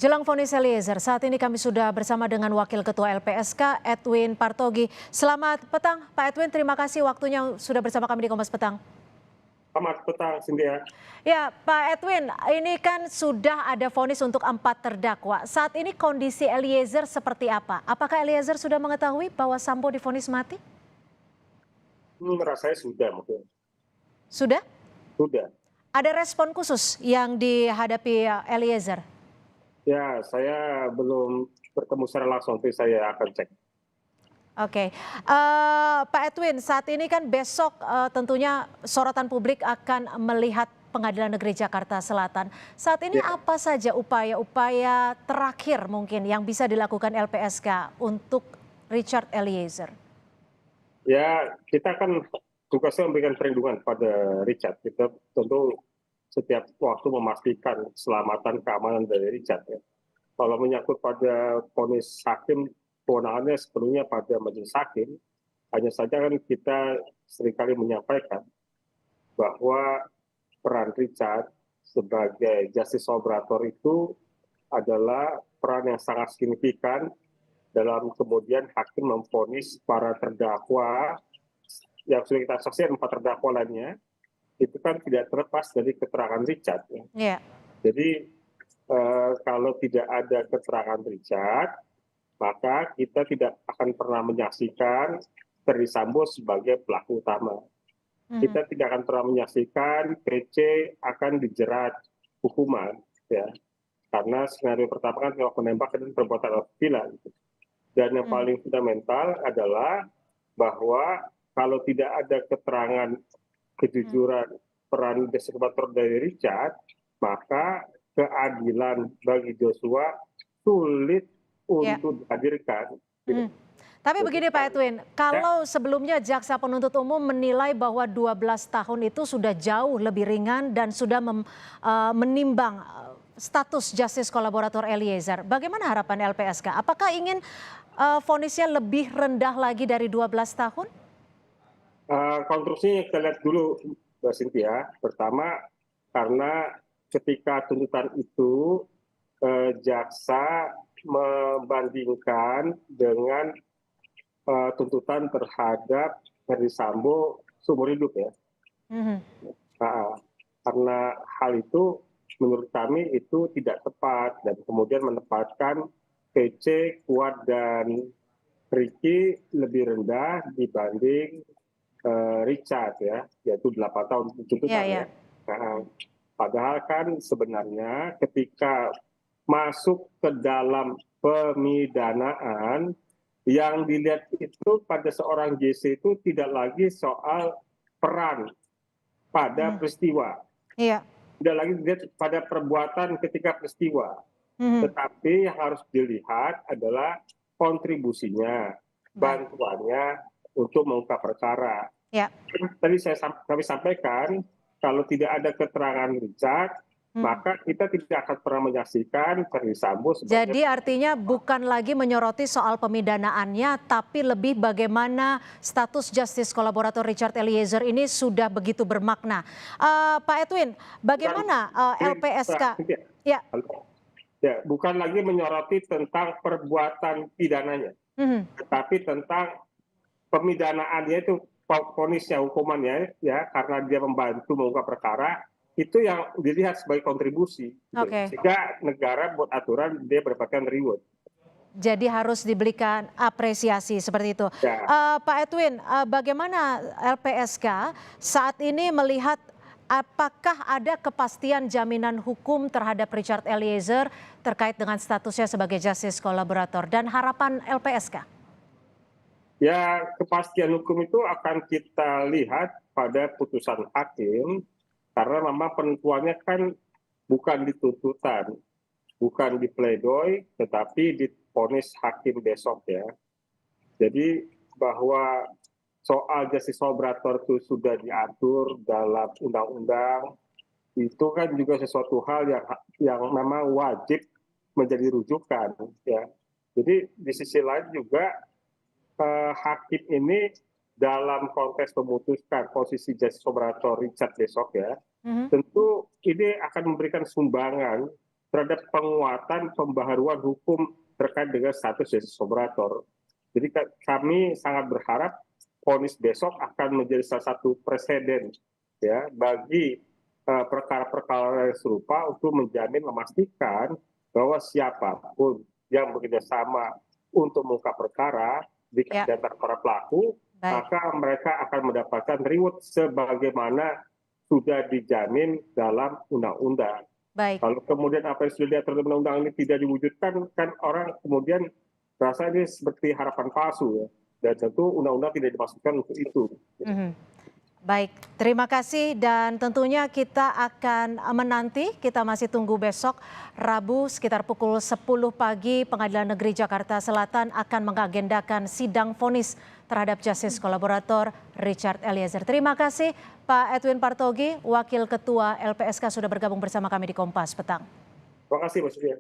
Jelang vonis Eliezer, saat ini kami sudah bersama dengan Wakil Ketua LPSK, Edwin Partogi. Selamat petang, Pak Edwin. Terima kasih waktunya sudah bersama kami di Kompas Petang. Selamat petang, Cynthia. Ya, Pak Edwin, ini kan sudah ada vonis untuk 4 terdakwa. Saat ini kondisi Eliezer seperti apa? Apakah Eliezer sudah mengetahui bahwa Sambo divonis mati? Rasanya sudah mungkin. Sudah? Sudah. Ada respon khusus yang dihadapi Eliezer? Ya, saya belum bertemu secara langsung, tapi saya akan cek. Oke, Pak Edwin, saat ini kan besok tentunya sorotan publik akan melihat Pengadilan Negeri Jakarta Selatan. Saat ini apa saja upaya-upaya terakhir mungkin yang bisa dilakukan LPSK untuk Richard Eliezer? Ya, kita kan tugasnya memberikan perlindungan pada Richard. Kita tentu setiap waktu memastikan keselamatan keamanan dari Richard. Ya. Kalau menyangkut pada vonis hakim, kewenangannya sepenuhnya pada majelis hakim. Hanya saja kan kita seringkali menyampaikan bahwa peran Richard sebagai justice collaborator itu adalah peran yang sangat signifikan dalam kemudian hakim memvonis para terdakwa yang sudah kita saksikan 4 terdakwa lainnya itu kan tidak terlepas dari keterangan Richard. Ya. Yeah. Jadi kalau tidak ada keterangan Richard, maka kita tidak akan pernah menyaksikan Ferdy Sambo sebagai pelaku utama. Kita tidak akan pernah menyaksikan PC akan dijerat hukuman, ya, karena skenario pertama kan kalau menembak dan perbuatan asusila. Dan yang paling fundamental adalah bahwa kalau tidak ada keterangan kejujuran peran justice collaborator dari Richard, maka keadilan bagi Joshua sulit untuk dihadirkan. Tapi begini Pak Edwin, kalau sebelumnya jaksa penuntut umum menilai bahwa 12 tahun itu sudah jauh lebih ringan dan sudah menimbang status justice kolaborator Eliezer, bagaimana harapan LPSK? Apakah ingin vonisnya lebih rendah lagi dari 12 tahun? Konstruksinya kita lihat dulu, Mbak Cynthia. Pertama, karena ketika tuntutan itu jaksa membandingkan dengan tuntutan terhadap Ferdy Sambo seumur hidup, ya. Nah, karena hal itu menurut kami itu tidak tepat dan kemudian menempatkan PC, Kuat dan Ricky lebih rendah dibanding Richard, ya, yaitu 8 tahun tuntutan. Ya. Nah, padahal kan sebenarnya ketika masuk ke dalam pemidanaan, yang dilihat itu pada seorang JC itu tidak lagi soal peran pada peristiwa. Tidak lagi dilihat pada perbuatan ketika peristiwa. Tetapi yang harus dilihat adalah kontribusinya, bantuannya untuk mengungkap perkara. Tadi kami sampaikan, kalau tidak ada keterangan Richard, maka kita tidak akan pernah menyaksikan Ferdy Sambo sebagai... Jadi artinya bukan lagi menyoroti soal pemidanaannya, tapi lebih bagaimana status justice kolaborator Richard Eliezer ini sudah begitu bermakna. Pak Edwin, bagaimana LPSK? Ya, bukan lagi menyoroti tentang perbuatan pidananya, tetapi tentang pemidanaannya itu, vonisnya, hukumannya, ya, karena dia membantu mengungkap perkara, itu yang dilihat sebagai kontribusi. Sehingga negara buat aturan dia mendapatkan reward. Jadi harus diberikan apresiasi seperti itu. Pak Edwin, bagaimana LPSK saat ini melihat apakah ada kepastian jaminan hukum terhadap Richard Eliezer terkait dengan statusnya sebagai justice collaborator dan harapan LPSK? Ya, kepastian hukum itu akan kita lihat pada putusan hakim, karena memang penentuannya kan bukan di tuntutan, bukan di pledoi, tetapi di vonis hakim besok, ya. Jadi bahwa soal justice collaborator itu sudah diatur dalam undang-undang, itu kan juga sesuatu hal yang memang wajib menjadi rujukan, ya. Jadi di sisi lain juga hakim ini dalam konteks memutuskan posisi justice collaborator Richard besok, ya, tentu ini akan memberikan sumbangan terhadap penguatan pembaharuan hukum terkait dengan status justice collaborator. Jadi kami sangat berharap vonis besok akan menjadi salah satu presiden ya bagi perkara-perkara yang serupa untuk menjamin memastikan bahwa siapapun yang bekerja sama untuk mengungkap perkara di antara para pelaku, maka mereka akan mendapatkan reward sebagaimana sudah dijamin dalam undang-undang. Kalau kemudian apa yang sudah diatur dalam undang-undang ini tidak diwujudkan, kan orang kemudian rasa ini seperti harapan palsu ya. Dan tentu undang-undang tidak dimaksudkan untuk itu. Baik, terima kasih dan tentunya kita akan menanti, kita masih tunggu besok Rabu sekitar pukul 10 pagi Pengadilan Negeri Jakarta Selatan akan mengagendakan sidang vonis terhadap justice kolaborator Richard Eliezer. Terima kasih Pak Edwin Partogi, Wakil Ketua LPSK sudah bergabung bersama kami di Kompas Petang. Terima kasih Mas Fia.